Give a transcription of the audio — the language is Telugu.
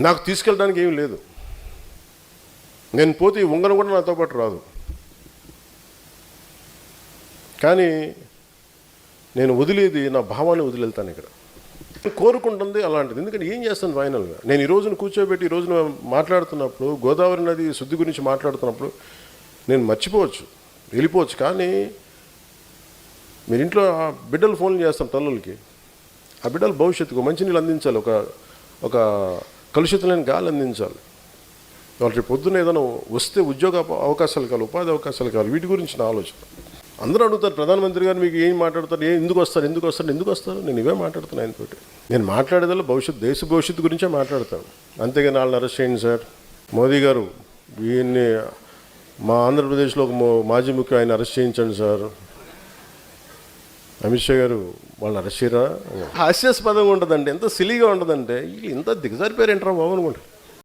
నాకు తీసుకెళ్ళడానికి ఏమీ లేదు. నేను పోతే ఈ ఉంగరం కూడా నాతో పాటు రాదు. కానీ నేను వదిలేది నా భావాన్ని వదిలేళ్తాను. ఇక్కడ కోరుకుంటుంది అలాంటిది. ఎందుకంటే ఏం చేస్తాను ఫైనల్గా? నేను ఈ రోజున కూర్చోబెట్టి ఈ రోజున మాట్లాడుతున్నప్పుడు, గోదావరి నది శుద్ధి గురించి మాట్లాడుతున్నప్పుడు నేను మర్చిపోవచ్చు, వెళ్ళిపోవచ్చు. కానీ మీరు ఇంట్లో ఆ బిడ్డలు ఫోన్లు చేస్తాం తల్లులకి. ఆ బిడ్డల భవిష్యత్తుకు మంచినీళ్ళు అందించాలి, ఒక కలుషితం లేని గాలి అందించాలి. వాళ్ళకి పొద్దున్న ఏదైనా వస్తే ఉద్యోగ అవకాశాలు కావాలి, ఉపాధి అవకాశాలు కావాలి. వీటి గురించి నా ఆలోచన. అందరూ అడుగుతారు, ప్రధానమంత్రి గారు మీకు ఏం మాట్లాడతారు, ఎందుకు వస్తారు? నేను ఇవే మాట్లాడుతున్నాను ఆయనతోటి. నేను మాట్లాడేదల్లా దేశ భవిష్యత్తు గురించే మాట్లాడతాను. అంతేగాని వాళ్ళని అరెస్ట్ చేయండి సార్, మోదీ గారు ఈయన్ని మా ఆంధ్రప్రదేశ్లో ఒక మాజీ ముఖ్యం ఆయన అరెస్ట్ చేయించండి సార్, అమిత్ షా గారు వాళ్ళని అరెస్ట్ చేయరా, హాస్యాస్పదంగా ఉంటుందంటే, ఎంత సిలీగా ఉంటుందంటే ఇంత దిగజారిపోయారు ఏంట్రా బాబు అనుకుంటారు.